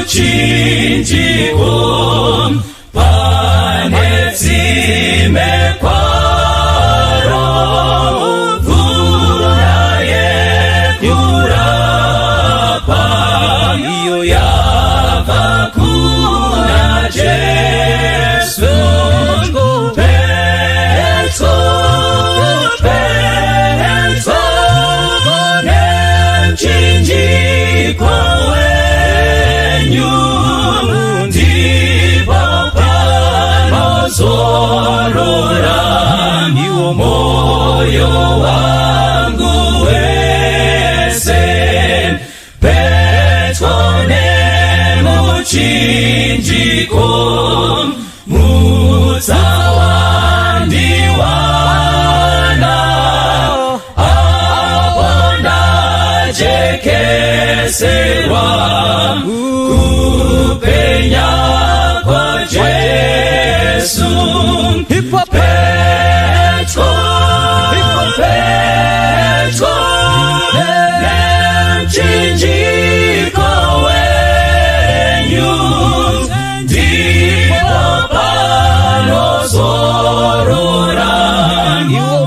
muchinjiko pane tsime kwaro mvura yekurapa iyo yabva kuna Jesu petro nemchinjiko wenyu ndipo panozorora iwo moyo wangu wese petro nemuchinjiko mutsawandiwana jekeserwa kupenya kwa Jesu Petro nemchinjiko wenyu ndipo panozorora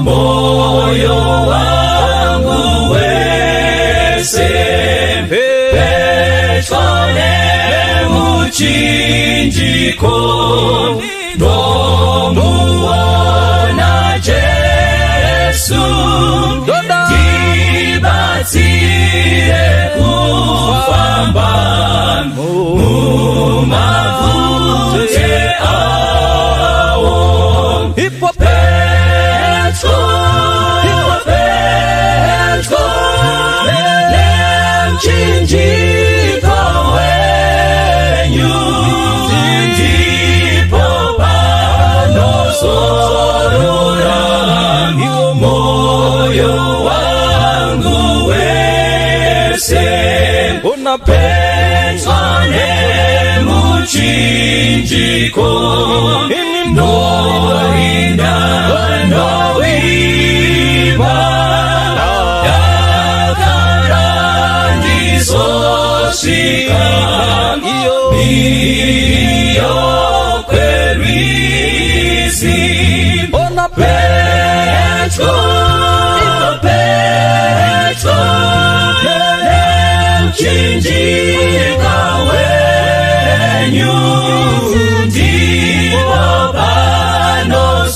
moyo wangu wese petro nemuchinjiko ndomuona Jesu ndibatsire kufamba mumavute awo Petro nemchinjiko wenyu ndipo panozorora moyo wangu wese Petro nemuchinjiko ndorinda ndoimba yakandizosvika iyo kwerwizi Petro nemchinjiko wenyu ndipo panozorora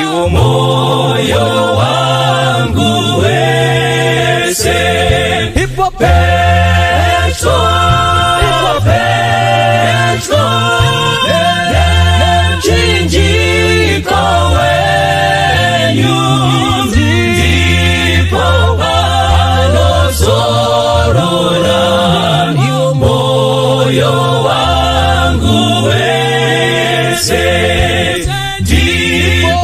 iwo moyo wangu wese Petro nemchinjiko wenyu ndipo panozorora iwo moyo wangu wese ndipo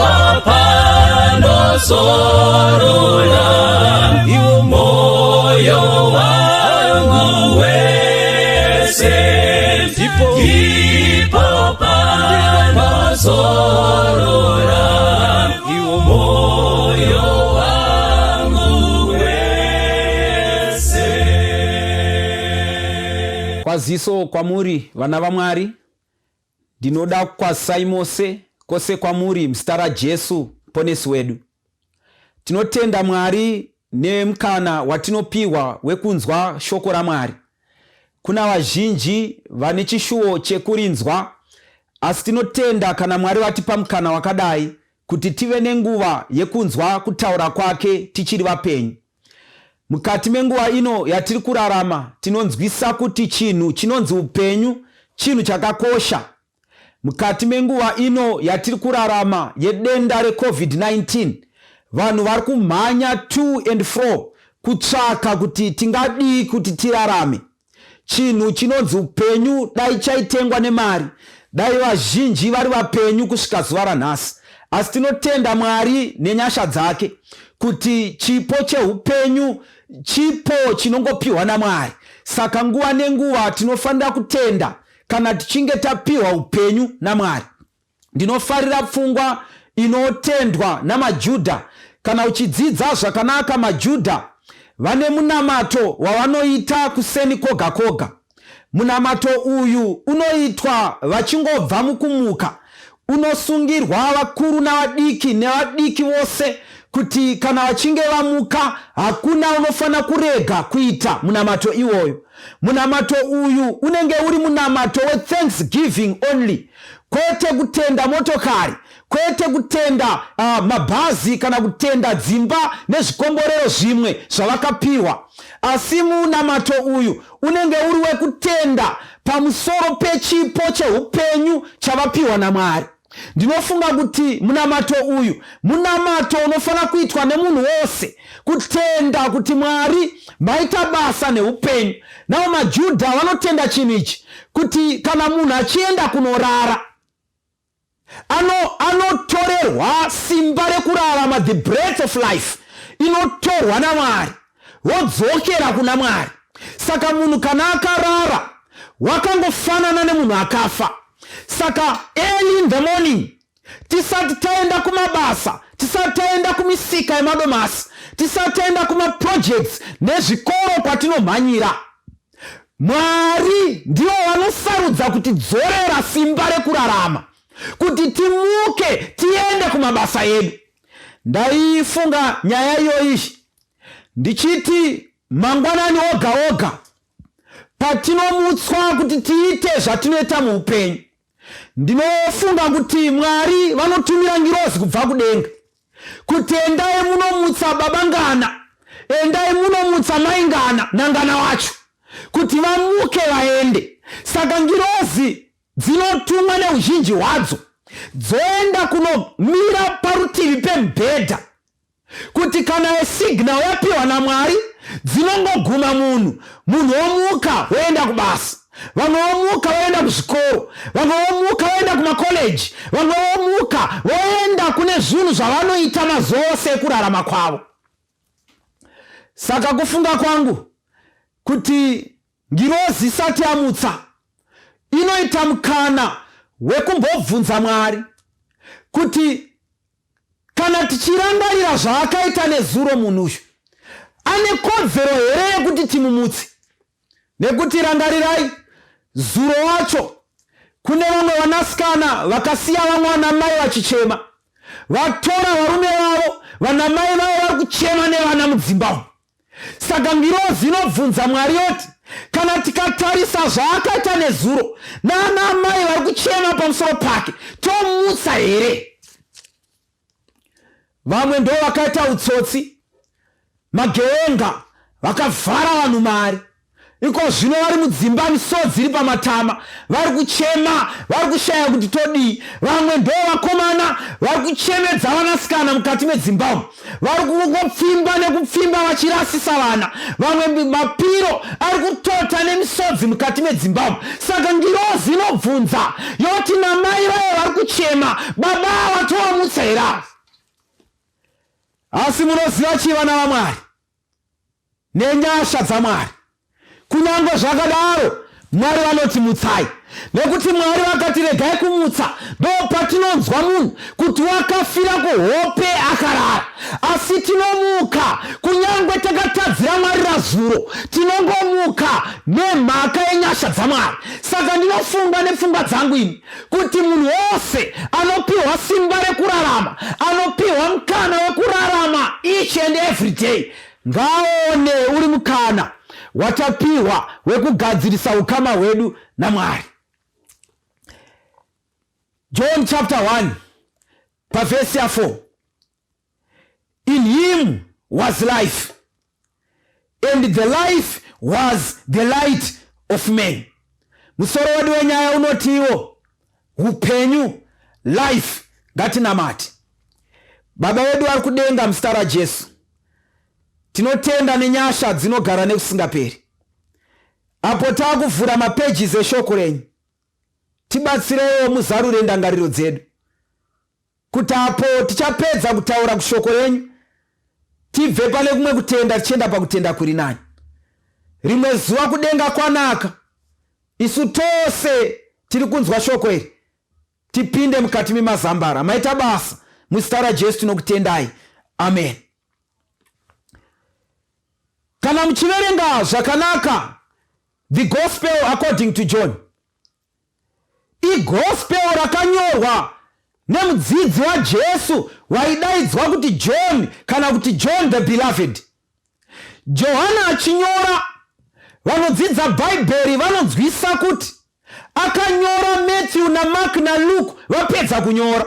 panozorora iwo moyo wangu wese ndipo panozorora iwo moyo wangu wese. Kwaziso kwamuri vana vaMwari, ndinoda kukwazisai mose kose kwamuri muzita raJesu ponesi wedu. Tinotenda Mwari nemukana watinopiwa wekunzwa shoko raMwari. Kuna vazhinji vane chishuwo chekurinzwa, asi tinotenda kana Mwari vatipa mukana wakadai kuti tive nenguva yekunzwa kutaura kwake tichiri vapenyu. Mukati menguva ino yatiri kurarama tinonzwisa kuti chinhu chinonzi upenyu chinhu chakakosha. Mukati menguva ino yatiri kurarama yedenda reCovid-19 vanhu vari kumhanya to and fro kutsvaka kuti tingadii kuti tirarame. Chinhu chinonzi upenyu dai chaitengwa nemari, dai vazhinji vari vapenyu kusvika zuva ranhasi. Asi tinotenda Mwari nenyasha dzake kuti chipo cheupenyu chipo chinongopiwa naMwari. Saka nguva nenguva tinofanira kutenda kana tichinge tapiwa upenyu naMwari. Ndinofarira pfungwa inotendwa namaJudha. Kana uchidzidza zvakanaka maJudha vane munamato wavanoita kuseni koga koga. Munamato uyu unoitwa vachingobva mukumuka, unosungirwa vakuru navadiki nevadiki vose kuti kana vachinge vamuka hakuna unofana kurega kuita munamato iwoyo. Munamato uyu unenge uri munamato we-thanksgiving only, kwete kutenda motokari, kwete kutenda mabhazi kana kutenda dzimba nezvikomborero zvimwe zvavakapiwa, asi munamato uyu unenge uri wekutenda pamusoro pechipo chehupenyu chavapiwa naMwari. Ndinofunga kuti munamato uyu munamato unofana kuitwa nemunhu wose, kutenda kuti Mwari maita basa neupenyu. Nao maJudha vanotenda chinhu ichi, kuti kana munhu achienda kunorara anotorerwa simba rekurarama, the breath of life inotorwa naMwari wodzokera kuna Mwari. Saka munhu kana akarara wakangofanana nemunhu akafa. Saka early in the morning, tisati taenda kumabasa, tisati taenda kumisika yemadomasi, tisati taenda kumaprojects nezvikoro kwatinomhanyira, Mwari ndiwo vanosarudza kuti dzorera simba rekurarama, kuti timuke tiende kumabasa edu. Ndaifunga nyaya iyoyi ndichiti mangwanani oga oga patinomutswa kuti tiite zvatinoita muupenyu, ndinofunga kuti Mwari vanotumira ngirozi kubva kudenga kuti endai munomutsa babangana, endai munomutsa maingana nangana wacho kuti vamuke vaende. Saka ngirozi dzinotumwa neuzhinji hwadzo dzoenda kunomira parutivi pemubhedha, kuti kana signal yapiwa naMwari dzinongoguma munhu womuka woenda kubasa, vamwe vomuka voenda kuzvikoro, vamwe vomuka voenda kumakoleji, vamwe vomuka voenda kune zvinhu zvavanoita mazuva ose ekurarama kwavo. Saka kufunga kwangu kuti ngirozi isati yamutsa inoita mukana wekumbobvunza Mwari kuti kana tichirangarira zvaakaita nezuro munhu uyu ane kodzero here yekuti timumutse. Nekuti rangarirai, zuro wacho kune vamwe vanasikana vakasiya vamwe vanamai vachichema, vatora varume vavo, vanamai vavo vari kuchema nevana mudzimba. Saka ngirozi inobvunza Mwari yoti kana tikatarisa zvaakaita nezuro naanamai vari kuchema pamusoro pake, tomutsa here? Vamwe ndo vakaita utsotsi, magewenga vakavhara vanhu mari, iko zvino vari mudzimba misodzi iri pamatama, vari kuchema, vari kushaya kuti todii. Vamwe ndo vakomana vari kuchemedza vanasikana mukati medzimba umu, vari kungopfimba nekupfimba vachirasisa vana, vamwe mapiro ari kutota nemisodzi mukati medzimba umu. Saka ngirozi inobvunza yoti namai vayo vari kuchema, baba vatovamutsa here? Asi munoziva chii vana vaMwari nenyasha dzaMwari? Kunyange zvakadaro Mwari vanoti mutsai, nekuti Mwari vakati regai kumutsa, ndo patinonzwa munhu kuti wakafira kuhope akarara. Asi tinomuka kunyange takatadzira Mwari razuro, tinongomuka nemhaka yenyasha dzaMwari. Saka ndinofunga nepfungwa dzangu ini kuti munhu wose anopiwa simba rekurarama, anopiwa mukana wekurarama each and every day, ngaone uri mukana watapiwa wekugadzirisa ukama hwedu naMwari. John chapter 1 verse 4, in him was life, and the life was the light of men. Musoro wedu wenyaya unotiwo hupenyu, life, ngatinamati. Baba wedu ari kudenga mstara Jesu, tinotenda nenyasha dzinogara nekusingaperi. Apo takuvhura mapages eshoko renyu, tibatsirewo muzarure ndangariro dzedu, kuti apo tichapedza kutaura kushoko renyu tibve pane kumwe kutenda tichienda pakutenda kuri nani. Rimwe zuva kudenga kwanaka, isu tose tiri kunzwa shoko iri tipinde mukati memazambara. Maita basa muzita raJesu tinokutendai. Amen. kana muchiverenga zvakanaka the gospel according to John, igospel rakanyorwa nemudzidzi waJesu waidaidzwa kuti John kana kuti John the beloved. Johana achinyora, vanodzidza bhaibheri vanonzwisa kuti akanyora Matthew na Mark na Luke vapedza kunyora.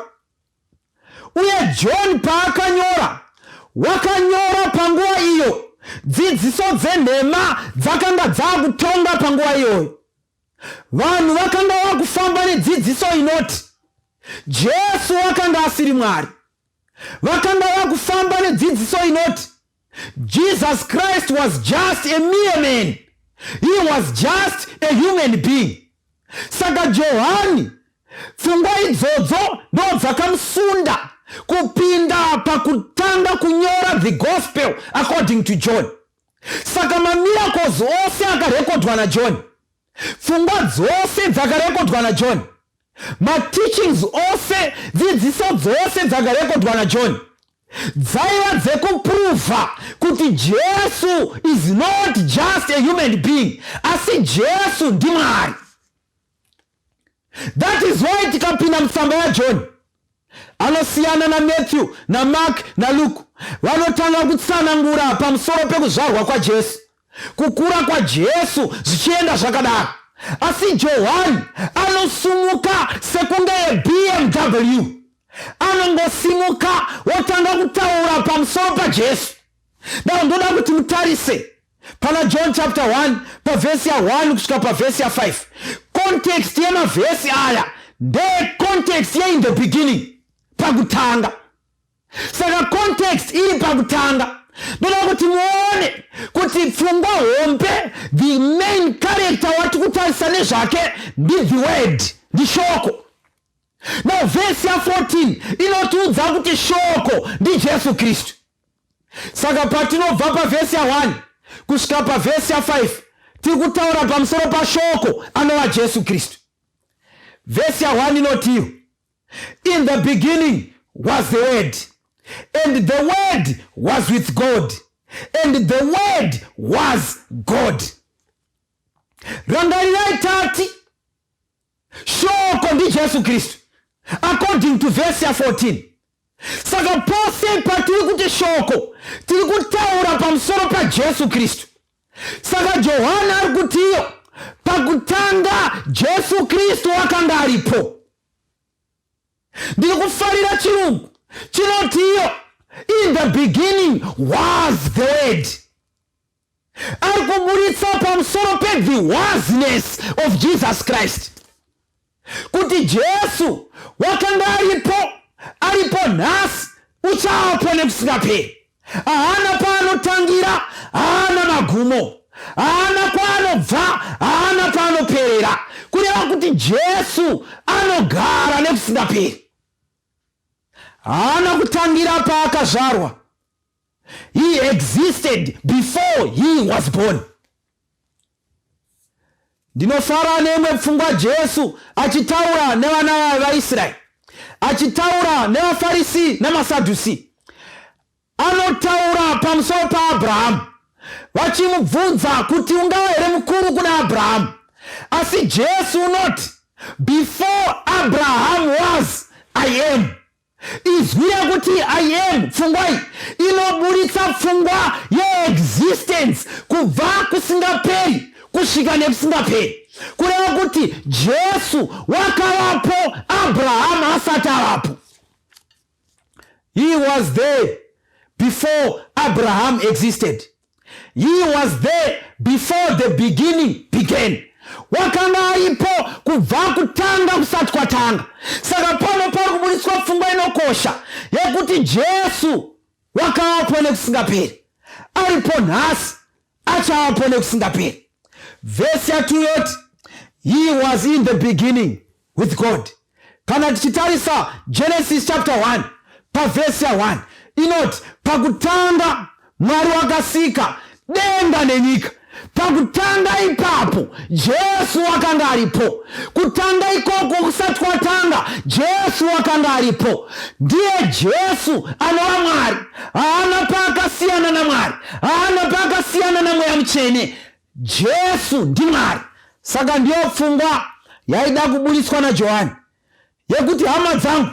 Uye John paakanyora, wakanyora panguva iyo dzidziso dzenhema dzakanga dzakutonga panguva iyoyo. Vanhu vakanga vakufamba nedzidziso inoti Jesu wakanga asiri Mwari. Vakanga vakufamba nedzidziso inoti Jesus Christ was just a mere man. He was just a human being. Saka Johani, pfungwa idzodzo ndo dzakamusunda kupinda pakutanga kunyora the gospel according to John. Saka mamiracles ose akarekodwa na John, pfungwa dzose dzakarekodwa na John, mateachings ose, dzidziso dzose dzakarekodwa na John, dzaiva dzekuprova kuti Jesu is not just a human being, asi Jesu ndi Mwari. That is why tikapinda mutsamba yaJohn, anosiyana na Matthew na Mark na Luke, vanotanga kutsanangura pamusoro pekuzvarwa kwaJesu, kukura kwaJesu zvichienda zvakadaro. Asi Johani anosumuka sekunge BMW, anongosimuka wotanga kutaura pamusoro paJesu. Now ndoda kuti mutarise pana John chapter 1 pavhesi ya 1 kusvika pavhesi ya 5. Context yemavhesi aya ndeye context ye in the beginning, pakutanga. Saka context iri pakutanga, ndoda kuti muone kuti pfungwa hombe, the main character wati kutarisa nezvake ndi the word, ndi shoko. Now verse ya 14 inotiudza kuti shoko ndi Jesu Kristu. Saka patinobva pavhesi ya 1 kusvika pavhesi ya 5 tiri kutaura pamusoro pashoko anova Jesu Kristu. Vhesi ya 1 inotiyo, in the beginning was the word, and the word was with God, and the word was God. Rangarirai tati shoko ndi Jesu Kristu according to verse ya 14. Saka pose patiri kuti shoko tiri kutaura pamusoro pa Jesu Kristu. Saka Johana ari kutiyo pakutanga Jesu Kristu wakanga aripo. Ndiri kufarira chirungu chinotiyo, in the beginning was the word. Ari kuburitsa pamusoro pe the wasness of Jesus Christ, kuti Jesu wakanga aripo nhasi, uchapo nekusingaperi. Haana paanotangira, haana magumo, haana paanobva, haana paanoperera, kureva kuti Jesu anogara nekusingaperi. Haana kutangira paakazvarwa. He existed before he was born. Ndinofara nemwe pfungwa Jesu achitaura nevana vaIsraeri, achitaura nevaFarisi namaSadhusi. Anotaura pamusoro paAbhurahama, vachimubvunza kuti ungava here mukuru kuna Abhurahama. Asi Jesu unoti, before Abraham was, I am. Izwi rekuti I am, pfungwa iyi inoburitsa pfungwa yeexistence kubva kusingaperi kusvika nekusingaperi, kureva kuti Jesu wakavapo Abraham asati avapo. He was there before Abraham existed. He was there before the beginning began. Wakanga aripo kubva kutanga kusati kwatanga. Saka pano pari kuburitswa pfungwa inokosha yekuti Jesu wakavapo nekusingaperi, aripo nhasi, achavapo nekusingaperi. Vhesi ya 2 yoti, he was in the beginning with God. Kana tichitarisa Genesis chapter 1 pavhesi ya 1 inoti, pakutanga Mwari wakasika denga nenyika. Pakutanga ipapo Jesu wakanga aripo. Kutanga ikoko kusati kwatanga Jesu wakanga aripo. Ndiye Jesu anova Mwari, haana paakasiyana na Mwari, haana paakasiyana na mutsvene, Jesu ndiMwari. Saka ndiyo pfungwa yaida kuburiswa naJohani yekuti hama dzangu,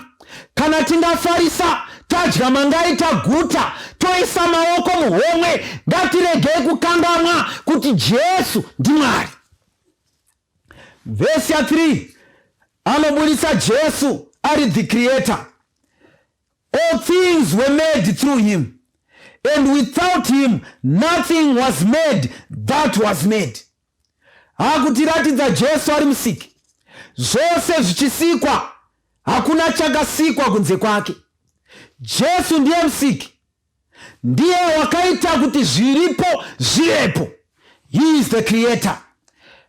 kana tingafarisa tadya mangai taguta toisa maoko muhomwe, ngatiregei kukangamwa kuti Jesu ndiMwari. Vesi 3 anoburisa Jesu ari the creator. All things were made through him, and without him nothing was made that was made. Hakutiratidza Jesu ari musiki, zvose zvichisikwa hakuna chakasikwa kunze kwake. Jesu ndiye musiki, ndiye wakaita kuti zviripo zvivepo. He is the creator.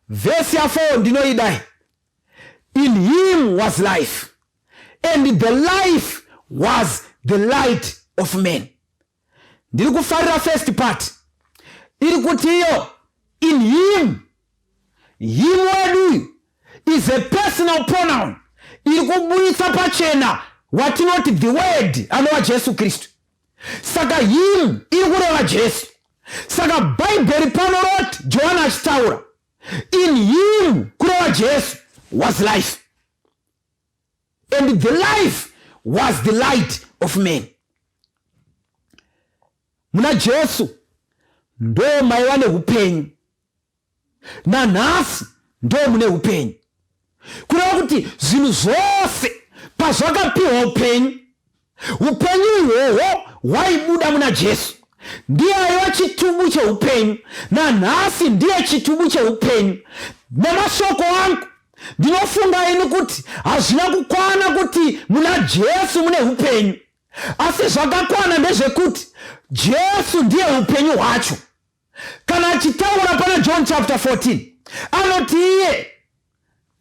Verse 4 ndinoidai. In him was life, and the life was the light of men. Ndiri kufarira first part iri kuti iyo in him, him wedu is a personal pronoun. Iri kuburitsa pachena watinoti the word anova Jesu Kristu. Saka him iri kureva Jesu. Saka Bible panoroti Johani achitaura in him kureva Jesu was life, and the life was the light of men. Muna Jesu ndo maiva neupenyu, nanhasi ndo mune upenyu. Kureva kuti zvinhu zvose pazvakapiwa upenyu, upenyu ihwohwo hwaibuda muna Jesu. Ndiye aiva chitubu cheupenyu, nanhasi ndiye chitubu cheupenyu. Nemashoko angu ndinofunga ini kuti hazvina kukwana kuti muna Jesu mune upenyu, asi zvakakwana ndezvekuti Jesu ndiye upenyu hwacho. Kana achitaura pana John chapter 14 anoti iye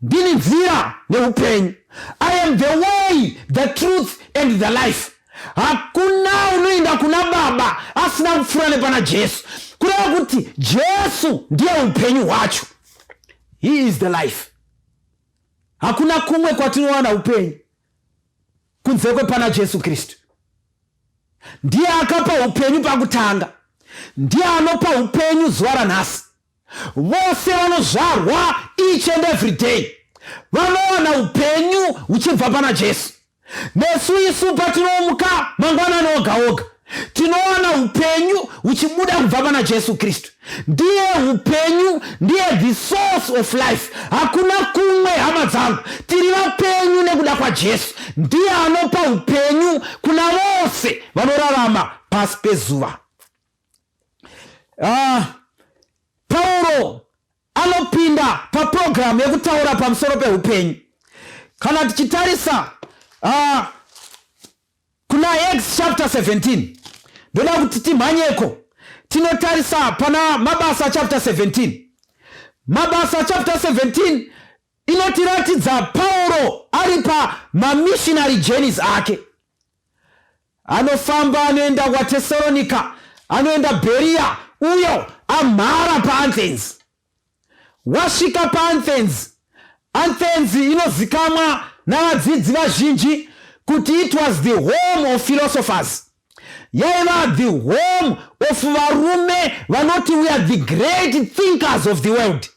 ndini nzira neupenyu. I am the way, the truth and the life. Hakuna unoenda kuna Baba asina kufura pana Jesu. Kureva kuti Jesu ndiye upenyu hwacho. He is the life. Hakuna kumwe kwatinowana upenyu kunze pana Jesu Kristu. Ndiye akapa upenyu pakutanga, ndiye anopa upenyu zuva ranhasi. Vose vanozvarwa each and every day vanowana upenyu uchibva pana Jesu. Nesu isu patinomuka mangwanani oga oga tinowana upenyu uchibuda kubva pana Jesu Kristu. Ndiye upenyu, ndiye the source of life. Hakuna kumwe hama dzangu, tiri vapenyu nekuda kwaJesu. Ndiye anopa upenyu kuna vose vanorarama pasi pezuva. Paulo anopinda paprogramu yekutaura pamusoro peupenyu. Kana tichitarisa kuna Acts chapter 17, ndoda kuti timhanyeko tinotarisa pana Mabasa chapter 17. Mabasa chapter 17 inotiratidza Paulo ari pa missionary journeys ake. Anofamba anoenda kwaTesalonika, anoenda Beria, uyo amhara paAthens. Wasvika paAthens, Athens inozikamwa navadzidzi vazhinji kuti it was the home of philosophers. Yaiva the home of varume vanoti we are the great thinkers of the world.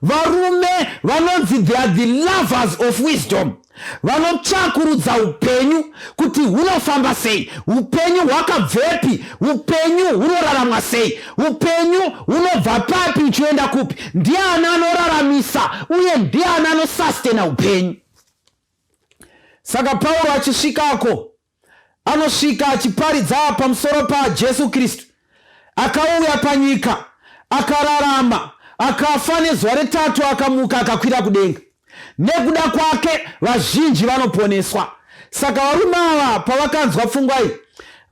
Varume vanonzi they are the lovers of wisdom. Vanotsvakurudza upenyu kuti hunofamba sei, upenyu hwakabvepi, upenyu hunoraramwa sei, upenyu hunobva papi uchienda kupi. Ndiani anoraramisa uye ndiani anosustena upenyu. Saka Paulo achisvikako anosvika achiparidza pamusoro paJesu Kristu. Akauya panyika, akararama, akafa nezuva retatu, akamuka akakwira kudenga. Nekuda kwake vazhinji vanoponeswa. Saka varume ava pavakanzwa pfungwa iyi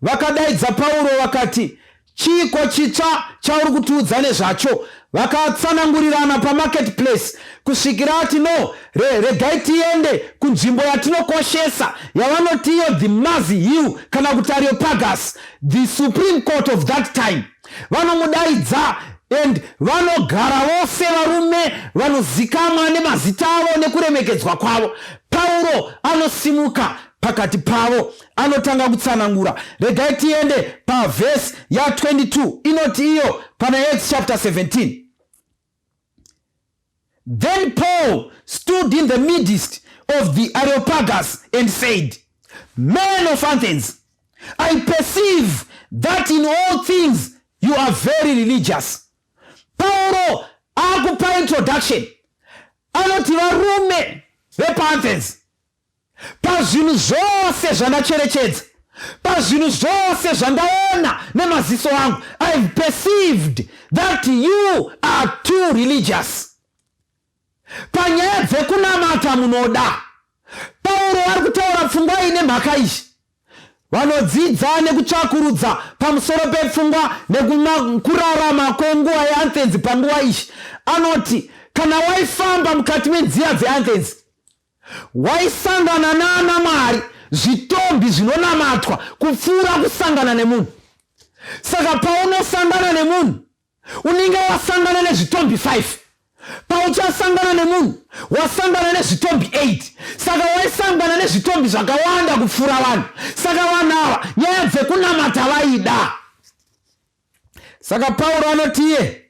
vakadaidza Paulo vakati, chiko chitsva chauri kutiudza nezvacho. Vakatsanangurirana pamarketplace kusvikira ati no, regai tiende kunzvimbo yatinokoshesa yavanoti iyo the Mazi Hill kana kuti Areopagus, the supreme court of that time. Vanomudaidza and vanogara vose varume vanozikamwa nemazita avo nekuremekedzwa kwavo. Paulo Pauro anosimuka pakati pavo, anotanga kutsanangura. Regai tiende pa verse ya 22 inoti iyo pana Acts chapter 17. Then Paul stood in the midst of the Areopagus and said, Men of Athens, I perceive that in all things you are very religious. Paulo akupa introduction. Anoti varume vepa Athens, pazvinhu zvose zvandacherechedza, pazvinhu zvose zvandaona nemaziso angu, I've perceived that you are too religious. Panyaya dzekunamata munoda. Pauro ari kutaura pfungwa ine mhaka izvi. Vanodzidza nekutsvakurudza pamusoro pepfungwa nekukurarama kwenguva yeAthens panguva izvi. Anoti kana waifamba mukati menziya dzeAthens, waisangana naana Mwari, zvitombi zvinonamatwa kupfuura kusangana nemunhu. Saka paunosangana nemunhu, unenge wasangana nezvitombi 5. Pauchasangana nemunhu, wasangana nezvitombi 8. Saka waisangana nezvitombi zvakawanda kupfuura vanhu. Saka vanhu ava nyaya dzekunamata vaida. Saka Pauro anotiye,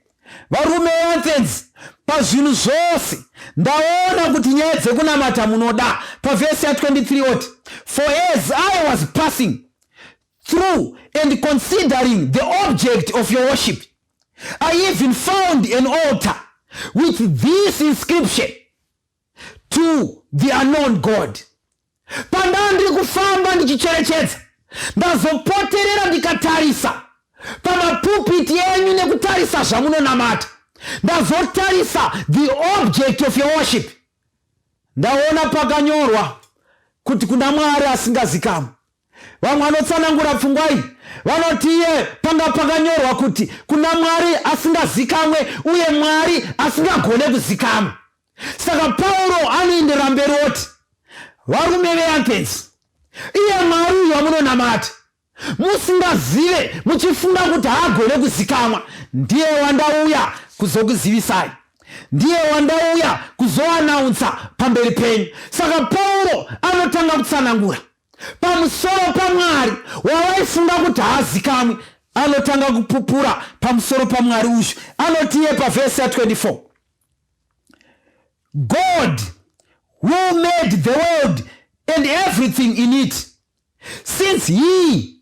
varume veAthens, pazvinhu zvose ndaona kuti nyaya dzekunamata munoda. Pavhesi ya 23 oti, For as I was passing through and considering the object of your worship, I even found an altar with this inscription, To the unknown God. Pandandiri kufamba ndichicherechedza, ndazopoterera ndikatarisa pamapupiti enyu nekutarisa zvamunonamata. Ndazotarisa the object of your worship. Ndaona pakanyorwa kuti kuna Mwari asingazikamwe. Vamwe vanotsanangura pfungwa iyi vanotiye panga pakanyorwa kuti kuna Mwari asingazikamwe uye Mwari asingagone kuzikamwa. Saka Pauro anoendera mberi oti, varume veAthens, iye Mwari uyu wamunonamata, musingazive muchifunga kuti haagone kuzikamwa, ndiye wandauya kuzokuzivisai, ndiye wandauya kuzoanaunsa pamberi penyu. Saka Pauro anotanga kutsanangura pamusoro paMwari wawaifunga kuti haazikamwi. Anotanga kupupura pamusoro paMwari uyu. Anotiye pavhesi ya 24, God who made the world and everything in it, since he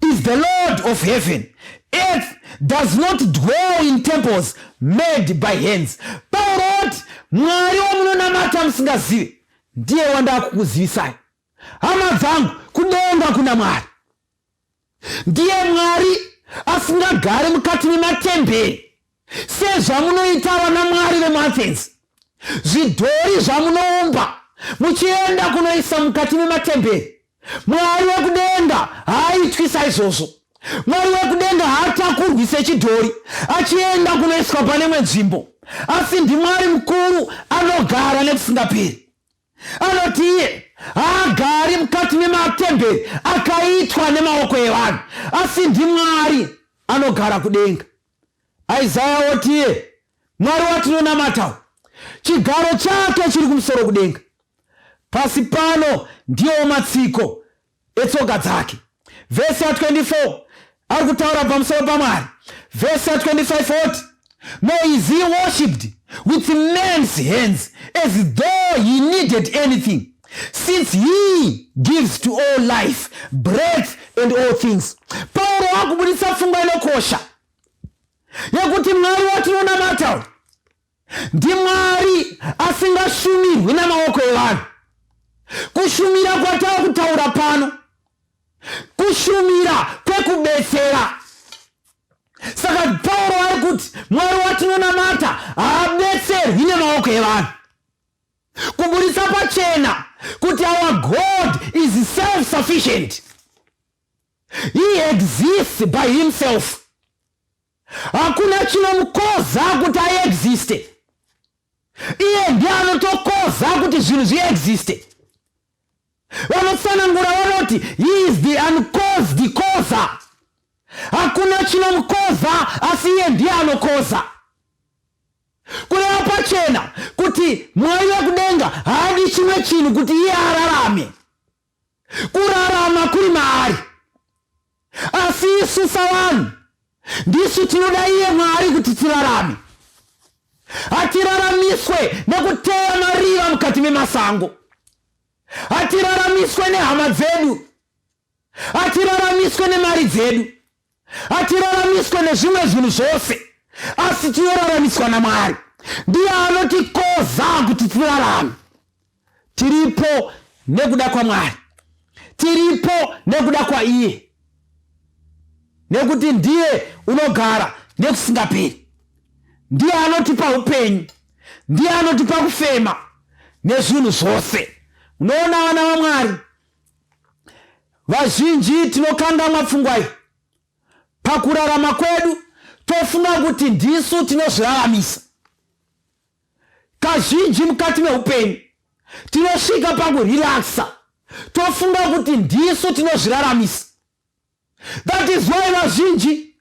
is the Lord of heaven, earth does not dwell in temples made by hands. Pauro, Mwari wamunonamata musingazive, ndiye wanda kukuzivisai. Hama dzangu, kudenga kuna Mwari. Ndiye Mwari asingagare mukati mematemberi sezvamunoita vana Mwari vemuAthens. Zvidhori zvamunoumba muchienda kunoisa mukati mematemberi. Mwari wekudenga haaitwi saizvozvo. Mwari wekudenga haatakurwi sechidhori achienda kunoiswa pane imwe nzvimbo, asi ndiMwari mukuru anogara nekusingaperi. Anotiye haagari mukati mematemberi akaitwa nemaoko evanhu, asi ndiMwari anogara kudenga. Isaya otiye, Mwari watinonamata, chigaro chake chiri kumusoro kudenga, pasi pano ndiwo matsiko etsoka dzake. Vhesi ya 24 ari kutaura pamusoro paMwari. Vhesi ya 25 oti, Nor is he worshipped with men's hands as though he needed anything, since he gives to all life, breath and all things. Pauro akubudisa funga inokosha yekuti Mwari watinonamata ndiMwari asingashumirwi namaoko evanhu. Kushumira kwatava kutaura pano, kushumira kwekubetsera. Saka Pauro ari kuti Mwari watinonamata haabetserwi nemaoko evanhu. Kubudisa pachena kuti our God is self-sufficient. He exists by himself. Hakuna chinomukoza kuti aexiste. Iye ndiye anotokoza kuti zvinhu zviexiste. Vanotsanangura vanoti he is the uncaused causer. Hakuna chinomukoza asi iye ndiye anokoza. kureva pachena kuti Mwari wekudenga haadi chimwe chinhu kuti iye ararame. Kurarama kuri maari. Asi isu savanhu ndisu tinoda iye Mwari kuti tirarame. Hatiraramiswe nekuteya mariva mukati memasango. Hatiraramiswe nehama dzedu. Hatiraramiswe nemari dzedu. Hatiraramiswe nezvimwe zvinhu zvose. Asi tinoraramiswa naMwari. Ndiye anotikoza kuti tirarame. Tiripo nekuda kwaMwari. Tiripo nekuda kwaiye. Nekuti ndiye unogara nekusingaperi. Ndiye anotipa upenyu. Ndiye anotipa kufema nezvinhu zvose. Unoona vana vaMwari, vazhinji tinokanganwa pfungwa iyi. Pakurarama kwedu tofunga kuti ndisu tinozviraramisa. Kazhinji mukati meupenyu tinosvika pakurelaxa tofunga kuti ndisu tinozviraramisa. That is why vazhinji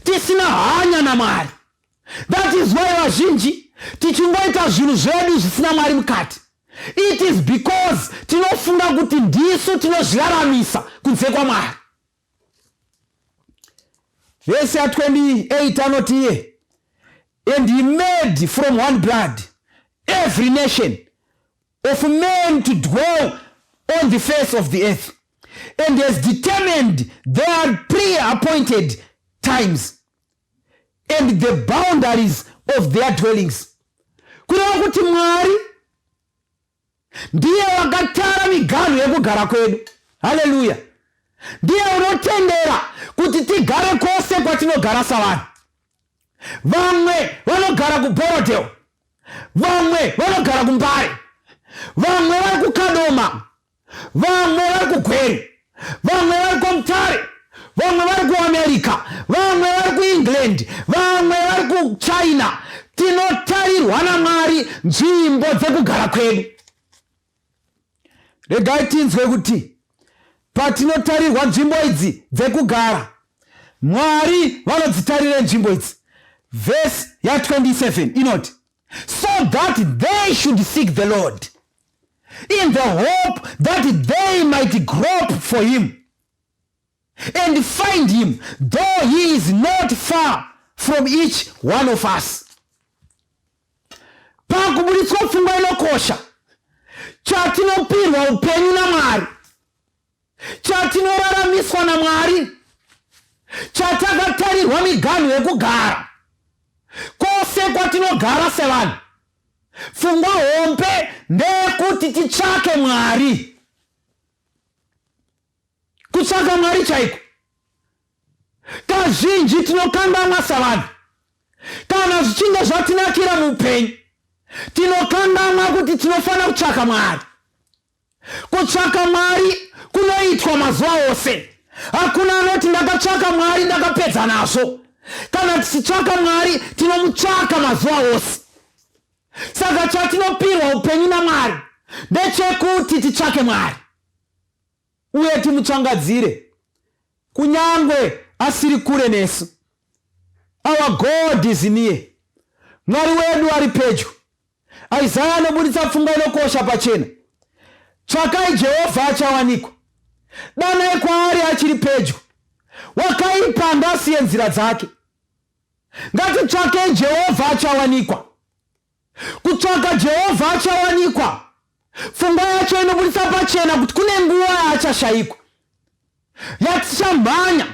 tisina hanya naMwari. That is why vazhinji tichingoita zvinhu zvedu zvisina Mwari mukati. It is because tinofunga kuti ndisu tinozviraramisa kunze kwaMwari. Vesi 28 anoti iye, and he made from one blood every nation of men to dwell on the face of the earth, and has determined their pre-appointed times and the boundaries of their dwellings. Kureva kuti Mwari ndiye wakatara miganhu yekugara kwedu. Haleluya. Ndiye unotendera kuti tigare kwose kwatinogara savanhu. Vamwe vanogara kuBorodeo, vamwe vanogara kuMbare, vamwe vari kuKadoma, vamwe vari kuGweru, vamwe vari kuMutare, vamwe vari kuAmerika, vamwe vari kuEngland, vamwe vari kuChina. Tinotarirwa naMwari nzvimbo dzekugara kwedu. Regai tinzwe kuti patinotarirwa nzvimbo idzi dzekugara, Mwari vanodzitarire nzvimbo idzi. Verse 27 inoti, so that they should seek the Lord in the hope that they might grope for him and find him, though he is not far from each one of us. Pakubuditswa pfungwa inokosha, chatinopirwa upenyu naMwari, chatinoraramiswa naMwari, chatakatarirwa miganhu yekugara kwose kwatinogara sevanhu. Pfungwa hombe ndeyekuti titsvake Mwari. Kutsvaka Mwari chaiko. Kazhinji tinokanganwa savanhu. Kana zvichinge zvatinakira muupenyu, tinokanganwa kuti tinofana kutsvaka Mwari. Kutsvaka Mwari kunoitwa mazuva ose. Hakuna anoti ndakatsvaka Mwari ndakapedza nazvo. Kana tichitsvaka Mwari tinomutsvaka mazuva ose. Saka chatinopirwa upenyu naMwari ndechekuti titsvake Mwari uye timutsvangadzire kunyangwe asiri kure nesu. Our God is near. Mwari wedu ari pedyo. Isaya anobuditsa pfungwa inokosha pachena. Tsvakai Jehovha achawanikwa. Danai kwaari achiri pedyo. Wakaipa ngasiye nzira dzake. Ngatitsvakei Jehovha achawanikwa. Kutsvaka Jehovha achawanikwa. Pfungwa yacho inobuditsa pachena kuti kune nguva yaachashayikwa. Yatichamhanya.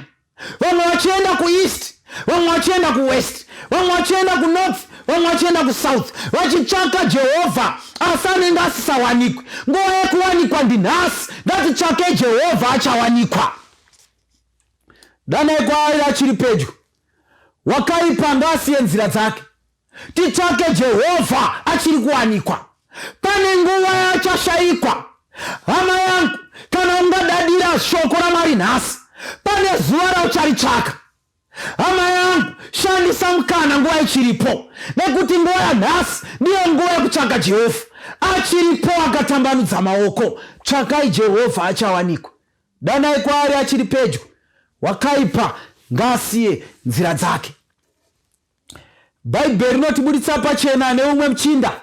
Vamwe vachienda kueast, vamwe vachienda kuwest, vamwe vachienda kunorth, vamwe vachienda kusouth, vachitsvaka Jehovha asi anenge asisawanikwe. Nguva yekuwanikwa ndinhasi. Ngatitsvakei Jehovha achawanikwa. Danai kwaari achiri pedyo. Wakaipa ngasiye nzira dzake. Titsvake Jehovha achiri kuwanikwa. Pane nguva yachashayikwa. Hama yangu, kana ungadadira shoko raMwari nhasi, pane zuva raucharitsvaka. Hama yangu, shandisa mukana nguva ichiripo. Nekuti nguva yanhasi ndiyo nguva yekutsvaka Jehovha. Achiripo akatambanudza maoko. Tsvakai Jehovha achawanikwa. Danai kwaari achiri pedyo. Wakaipa ngasiye nzira dzake. bhaibheri rinotibuditsa pachena neumwe muchinda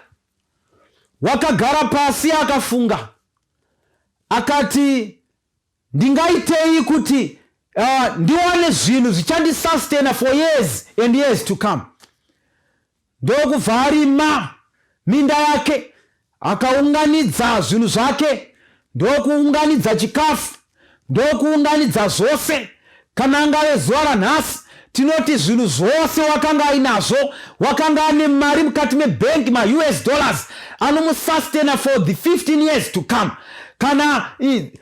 wakagara pasi akafunga akati ndingaitei kuti ndiwane zvinhu zvichandisustena for years and years to come. Ndokubva arima minda yake akaunganidza zvinhu zvake, ndokuunganidza chikafu, ndokuunganidza zvose. Kana angave zuva ranhasi tinoti zvinhu zvose wakanga ainazvo, wakanga ane mari mukati mebhengi ma-US dollars anomusustena for the 15 years to come. Kana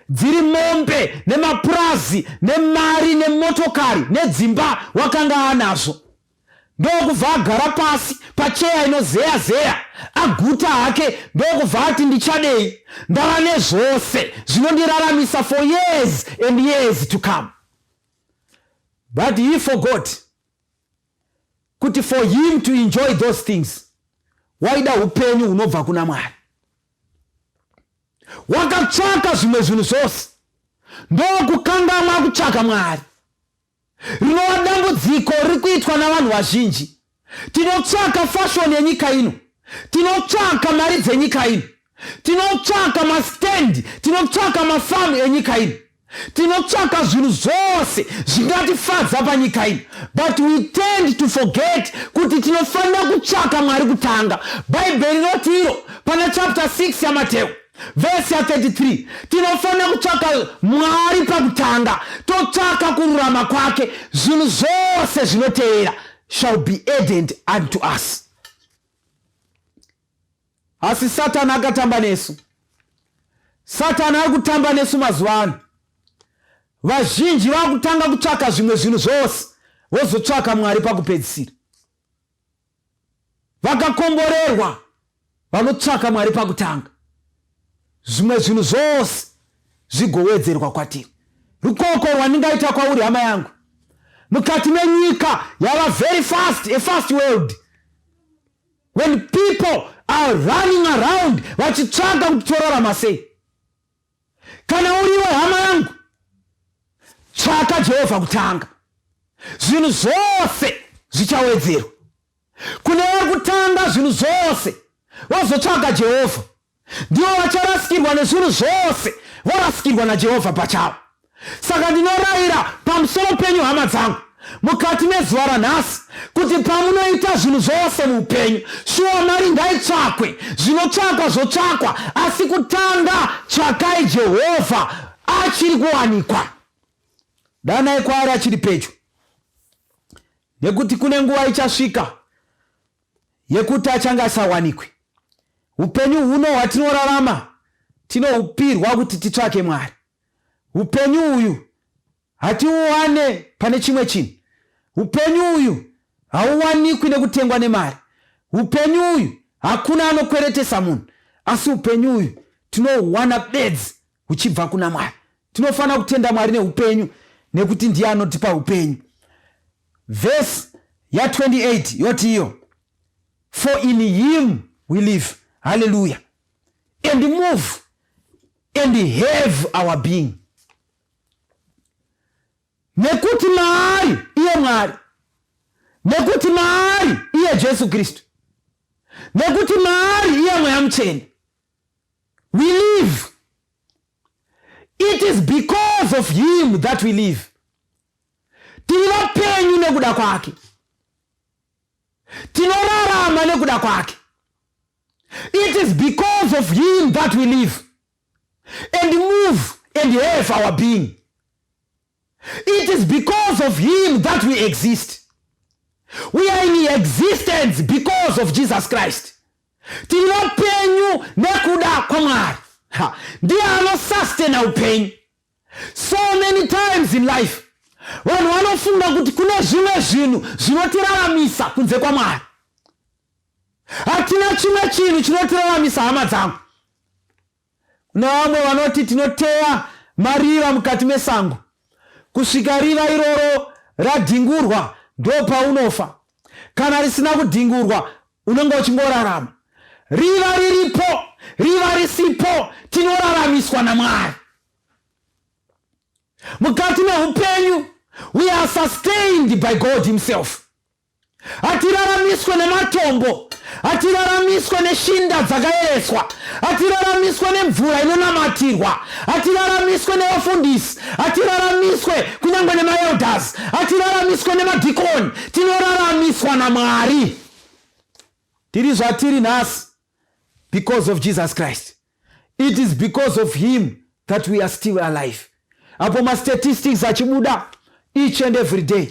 dziri mombe nemapurazi nemari nemotokari nedzimba wakanga anazvo, ndokubva agara pasi pacheya inozeya aguta hake, ndokubva ati ndichadei, ndava nezvose zvinondiraramisa for years and years to come. But he forgot kuti for him to enjoy those things waida upenyu hunobva kuna Mwari. Wakatsvaka zvimwe zvinhu zvose, ndokukanganwa kutsvaka Mwari. Rinova dambudziko riri kuitwa navanhu vazhinji. Tinotsvaka fashion yenyika ino, tinotsvaka mari dzenyika ino, tinotsvaka mastendi, tinotsvaka mafamu enyika ino, tinotsvaka zvinhu zvose zvingatifadza panyika ino, but we tend to forget kuti tinofanira kutsvaka Mwari kutanga. Bhaibheri rinoti iro pana chapter 6 yaMateo verse ya 33, tinofanira kutsvaka Mwari pakutanga, totsvaka kururama kwake, zvinhu zvose zvinoteera shall be added unto us. Asi Satani akatamba nesu. Satani ari kutamba nesu mazuva ano. Vazhinji vakutanga kutsvaka zvimwe zvinhu zvose, vozotsvaka Mwari pakupedzisira. Vakakomborerwa vanotsvaka Mwari pakutanga, zvimwe zvinhu zvose zvigowedzerwa kwatiri. Rukoko rwandingaita kwauri hama yangu, mukati menyika yava very fast, a fast world, when people are running around vachitsvaka kuti torarama sei. Kana uriwe hama yangu, tsvaka Jehovha kutanga, zvinhu zvose zvichawedzerwa. Kune vari kutanga zvinhu zvose vozotsvaka Jehovha, ndivo vacharasikirwa nezvinhu zvose, vorasikirwa naJehovha pachavo. Saka ndinorayira pamusoro penyu hama dzangu, mukati mezuva ranhasi, kuti pamunoita zvinhu zvose muupenyu, shuwa mari ngaitsvakwe, zvinotsvakwa zvotsvakwa, asi kutanga tsvakai Jehovha achiri kuwanikwa. Danai kwaari achiri pedyo, nekuti kune nguva ichasvika yekuti achange asawanikwe. Upenyu huno hwatinorarama tinohupirwa kuti titsvake Mwari. Upenyu uyu hatiuwane pane chimwe chinhu. Upenyu uyu hauwanikwi nekutengwa nemari. Upenyu uyu hakuna anokweretesa munhu, asi upenyu uyu tinohuwana bedzi huchibva kuna Mwari. Tinofanira kutenda Mwari neupenyu, nekuti ndiye anotipa upenyu. Verse ya 28 yoti iyo, for in him we live, hallelujah, and move and have our being. Nekuti maari iye Mwari, nekuti maari iye Jesu Kristu, nekuti maari iye Mweya Mutsvene, we live. It is because of him that we live. Tiri vapenyu nekuda kwake, tinorarama nekuda kwake. It is because of him that we live and move and have our being. It is because of him that we exist. We are in existence because of Jesus Christ. Tiri vapenyu nekuda kwa Mwari. Ndiye anosustena upenyu. So many times in life vanhu vanofunga kuti kune zvimwe zvinhu zvinotiraramisa kunze kwa Mwari. Hatina chimwe chinhu chinotiraramisa hama dzangu. Kuna vamwe vanoti tinoteya mariva mukati mesango, kusvika riva iroro radhingurwa ndo paunofa. Kana risina kudhingurwa unenge uchingorarama. Riva riripo, riva risipo, tinoraramiswa naMwari. Mukati meupenyu we are sustained by God himself. Hatiraramiswi hatiraramiswe nematombo, hatiraramiswe neshinda dzakaereswa, hatiraramiswe nemvura inonamatirwa, hatiraramiswe nevafundisi, hatiraramiswe kunyange nemaelders, hatiraramiswe nemadhikoni. Tinoraramiswa naMwari. Tiri zvatiri nhasi because of Jesus Christ. It is because of him that we are still alive. Apo ma-statistics achibuda each and every day,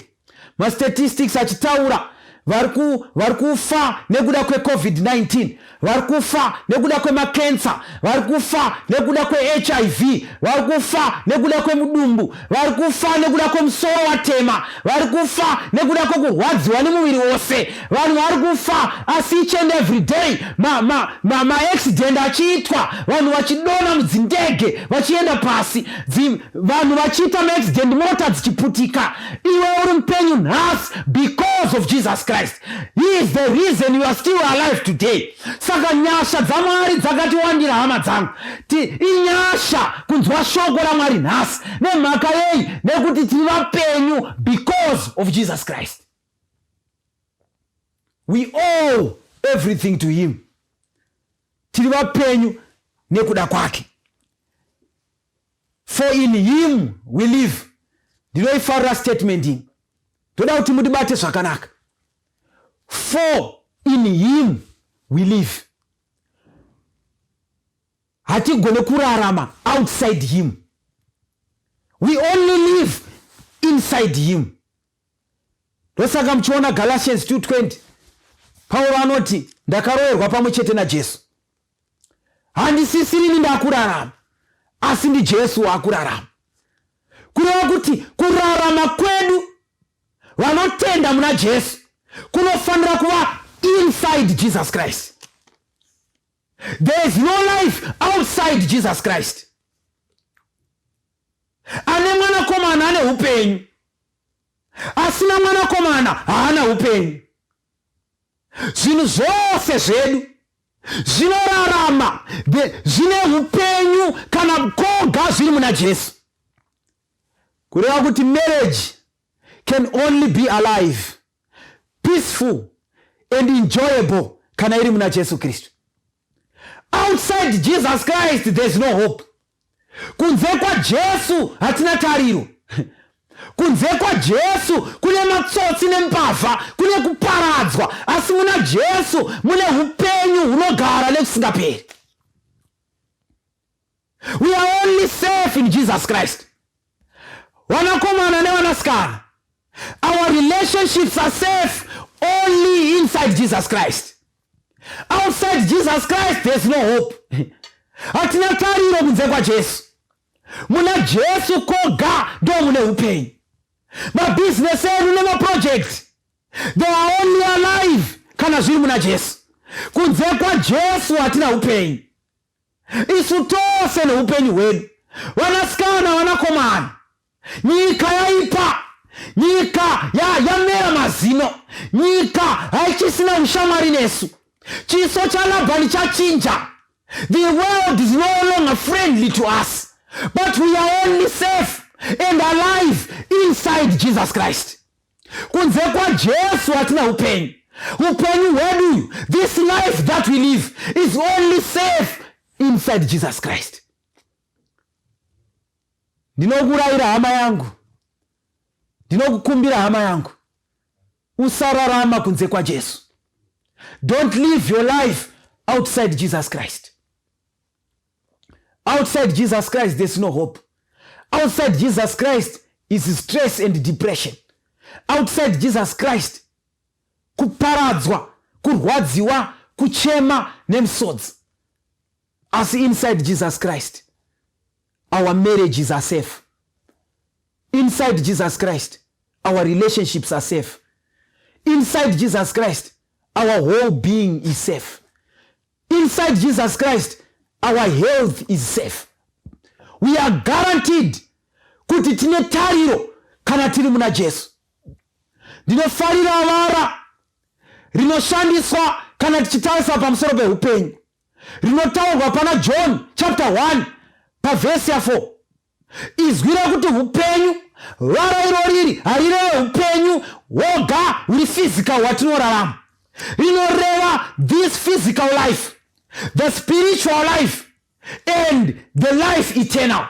ma-statistics achitaura vari kufa nekuda kwe-COVID-19, vari kufa nekuda kwemakensa, vari kufa nekuda kwe-HIV, vari kufa nekuda kwemudumbu, vari kufa nekuda kwemusoro watema, vari kufa nekuda kwekurwadziwa nemuviri wose. Vanhu vari kufa asi each and every day ma-accident achiitwa, vanhu vachidona mudzindege vachienda pasi, vanhu vachiita ma-accident, mota dzichiputika. Iwe uri mupenyu nhasi because of Jesus Christ. He is the reason you are still alive today. Saka nyasha dzaMwari dzakatiwandira hama dzangu. Inyasha kunzwa shoko raMwari nhasi. Nemhaka yei? Nekuti tiri vapenyu because of Jesus Christ. We owe everything to him. Tiri vapenyu nekuda kwake. For in him we live. Ndinoifarira statement iyi. Toda kuti mudibate zvakanaka. For in him we live. Hatigone kurarama outside him. We only live inside him. Ndosaka muchiona Galatians 2:20. Paulo anoti ndakaroverwa pamwe chete naJesu. Handisisiri ndakurarama, asi ndi Jesu waakurarama. Kureva kuti kurarama kwedu vanotenda muna Jesu kunofanira kuva inside Jesus Christ. There is no life outside Jesus Christ. Ane mwanakomana ane upenyu, asina mwanakomana haana upenyu. Zvinhu zvose zvedu zvinorarama, zvine upenyu kana koga zviri muna Jesu. Kureva kuti marriage can only be alive, peaceful and enjoyable kana iri muna Jesu Kristu. Outside Jesus Christ there is no hope. Kunze kwa Jesu hatina tariro. Kunze kwa Jesu kune matsotsi nembavha, kune kuparadzwa, asi muna Jesu mune upenyu hunogara nekusingaperi. We are only safe in Jesus Christ. Vanakomana nevanasikana, our relationships are safe only inside Jesus Christ. Outside Jesus Christ there is no hope. Hatina tariro kunze kwa Jesu. Muna Jesu koga ndo mune upenyu. Mabusiness edu nemaproject, they are only alive kana zviri muna Jesu. Kunze kwa Jesu hatina upenyu. Isu tose neupenyu hwedu. Vanasikana, vanakomana, nyika yaipa, nyika yamera mazino, nyika haichisina ushamwari nesu. Chiso cha Labhani chachinja. The world is no longer friendly to us, but we are only safe and alive inside Jesus Christ. Kunze kwa Jesu hatina upenyu. Upenyu hwedu, this life that we live, is only safe inside Jesus Christ. Ndinokurayira hama yangu, ndinokukumbira hama yangu, usararama kunze kwa Jesu. Don't live your life outside Jesus Christ. Outside Jesus Christ there's no hope. Outside Jesus Christ is stress and depression. Outside Jesus Christ kuparadzwa, kurwadziwa, kuchema nemisodzi. As inside Jesus Christ our marriages are safe. Inside Jesus Christ our relationships are safe. Inside Jesus Christ our whole being is safe. Inside Jesus Christ our health is safe. We are guaranteed kuti tine tariro kana tiri muna Jesu. Ndinofarira vara rinoshandiswa kana tichitarisa pamusoro peupenyu, rinotaurwa pana John chapter 1 pavhesi ya 4. Izwi rekuti upenyu, vara iroriri harireve upenyu hwoga huri physical hwatinorarama. rinoreva this physical life, the spiritual life and the life eternal.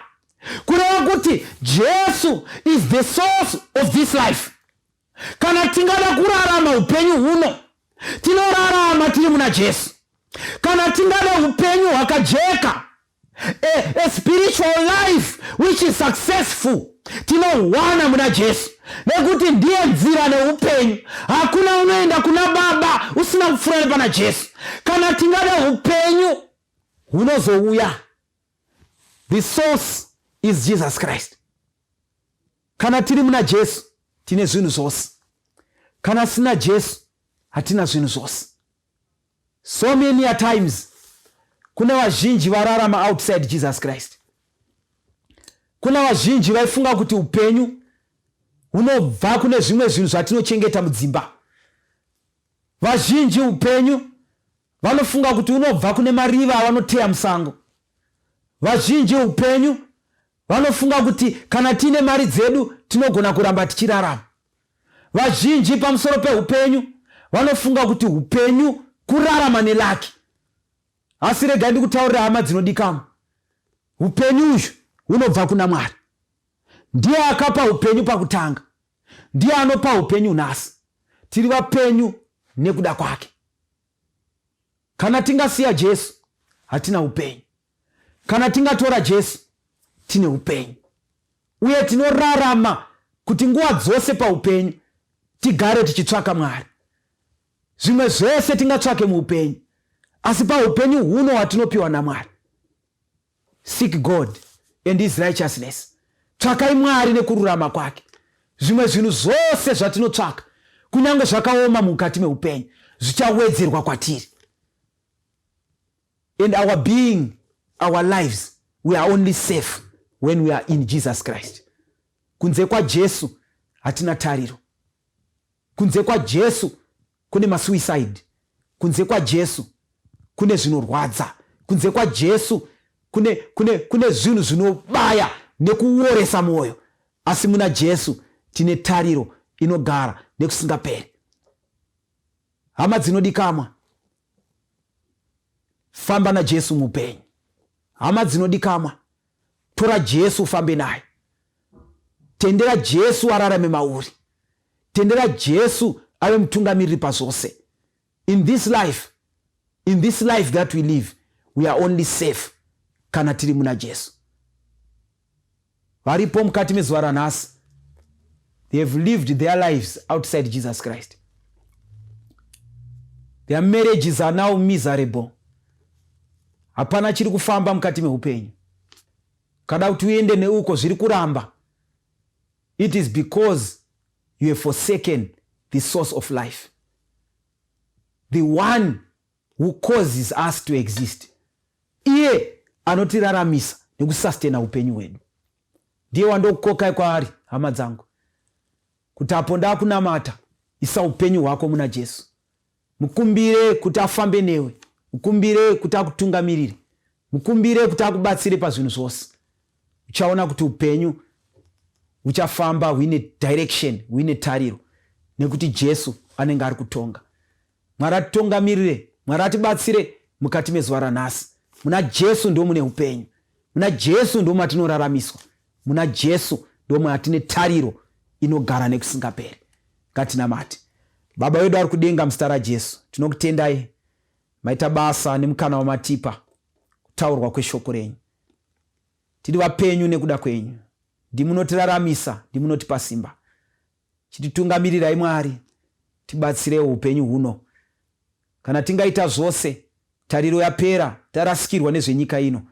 Kureva kuti Jesu is the source of this life. Kana tingada kurarama upenyu huno, tinorarama tiri muna Jesu. Kana tingada upenyu wakajeka, a spiritual life which is successful, tinowana muna Jesu. Nekuti ndiye nzira neupenyu. Hakuna unoenda kuna Baba usina kufurana pana Jesu. Kana tingada upenyu hunozouya, the source is Jesus Christ. Kana tiri muna Jesu tine zvinhu zvose. Kana sina Jesu hatina zvinhu zvose. So many a times kuna vazhinji vararama outside Jesus Christ. Kuna vazhinji vaifunga kuti upenyu unobva kune zvimwe zvinhu zvatinochengeta mudzimba. Vazhinji upenyu vanofunga kuti unobva kune mariva avanoteya musango. Vazhinji upenyu vanofunga kuti kana tine mari dzedu tinogona kuramba tichirarama. Vazhinji pamusoro peupenyu vanofunga kuti upenyu kurarama nelaki. Asi regai ndikutaurira hama dzinodikamo, upenyu uzhu hunobva kuna Mwari. Ndiye akapa upenyu pakutanga, ndiye anopa upenyu nhasi. Tiri vapenyu nekuda kwake. Kana tingasiya Jesu hatina upenyu. Kana tingatora Jesu tine upenyu. Uye tinorarama kuti nguva dzose paupenyu tigare tichitsvaka Mwari. Zvimwe zvese tingatsvake muupenyu, asi paupenyu huno hwatinopiwa naMwari. Seek God and his righteousness. Tsvakai Mwari nekururama kwake. Zvimwe zvinhu zvose zvatinotsvaka, kunyange zvakaoma mukati meupenyu, zvichawedzerwa kwatiri. And our being, our lives, we are only safe when we are in Jesus Christ. Kunze kwa Jesu hatina tariro. Kunze kwa Jesu kune masuicide. Kunze kwa Jesu kune zvinorwadza. Kunze kwa Jesu kune zvinhu zvinobaya nekuoresa moyo. Asi muna Jesu tine tariro inogara nekusingaperi. Hama dzinodikamwa, famba na Jesu muupenyu. Hama dzinodikamwa, tora Jesu ufambe naye. Tendera Jesu ararame mauri. Tendera Jesu ave mutungamiriri pazvose. In this life that we live, we are only safe kana tiri muna Jesu. Varipo mukati mezuva ranhasi, they have lived their lives outside Jesus Christ. Their marriages are now miserable. Hapana chiri kufamba mukati meupenyu. Kada kuti uende neuko zviri kuramba. It is because you have forsaken the source of life, the one who causes us to exist. Iye anotiraramisa nekusustena upenyu hwedu. Ndiye wandokukokai kwaari, hama dzangu, kuti apo ndakunamata, isa upenyu hwako muna Jesu. Mukumbire kuti afambe newe, mukumbire kuti akutungamirire, mukumbire kuti akubatsire pazvinhu zvose. Uchaona kuti upenyu uchafamba huine direction, huine tariro, nekuti Jesu anenge ari kutonga. Mwari atitungamirire, Mwari atibatsire mukati mezuva ranhasi. Muna Jesu ndo mune upenyu. Muna Jesu ndo matinoraramiswa. Muna Jesu ndo matine tariro inogara nekusingaperi. Ngatinamate. Baba wedu ari kudenga muzita raJesu, tinokutendai maita basa nemukana wamatipa kutaurwa kweshoko renyu. Tiri vapenyu nekuda kwenyu. Ndimunotiraramisa, ndimunotipa simba. Chititungamirai Mwari, tibatsire upenyu huno. Kana tingaita zvose, tariro yapera, tarasikirwa nezvenyika ino,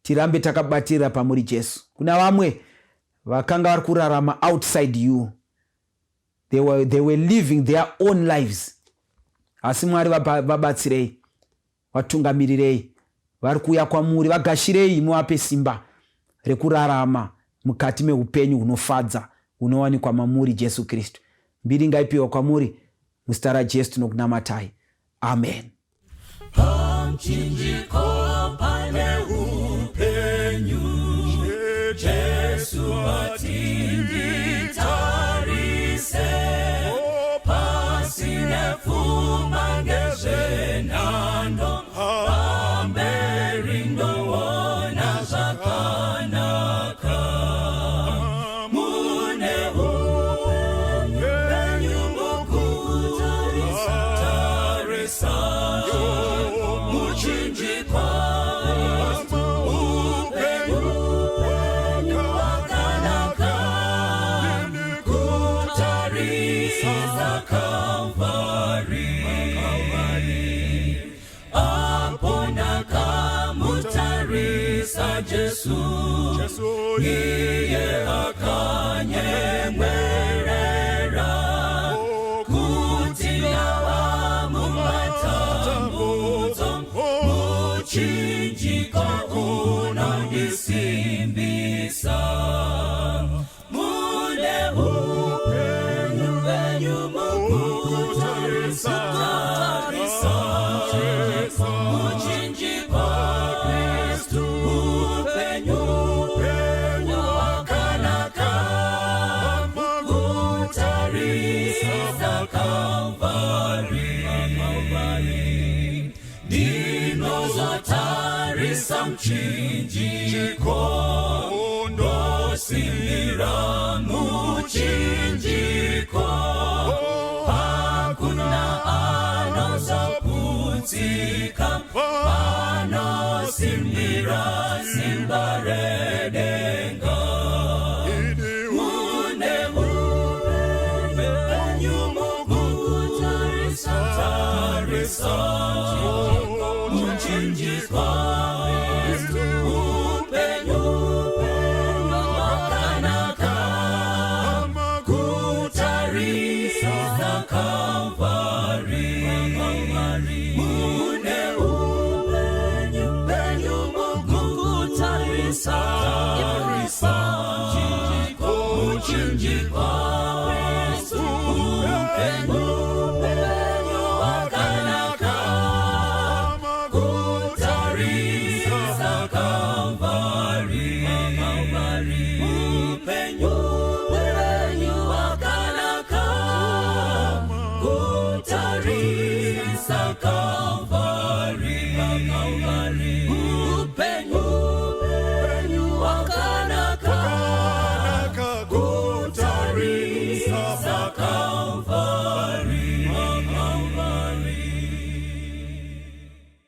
tirambe takabatira pamuri Jesu. Kuna vamwe vakanga vari kurarama outside you, they were living their own lives. Asi Mwari vabatsirei, vatungamirirei, vari kuuya kwamuri, vagashirei, muvape simba rekurarama mukati meupenyu hunofadza hunowanikwa mamuri Jesu Kristu. Mbiri ngaipiwa kwamuri muzita raJesu tinokunamatai. Amen. Pamchinjiko pane upenyu, Jesu atinditarise, pasine pfuma Jesu iye akanyemwerera kutina wamumatambuzo muchinjiko unondisimbisa mune Hupenyu mukutarisa muchinjiko Kristu Hupenyu wakanaka mukutarisa Kalvari dinozotarisa mchinjiko ndosimbira muchinjiko hakuna anozoputika anosimbira simbaredenga mune Hupenyu mukutarisa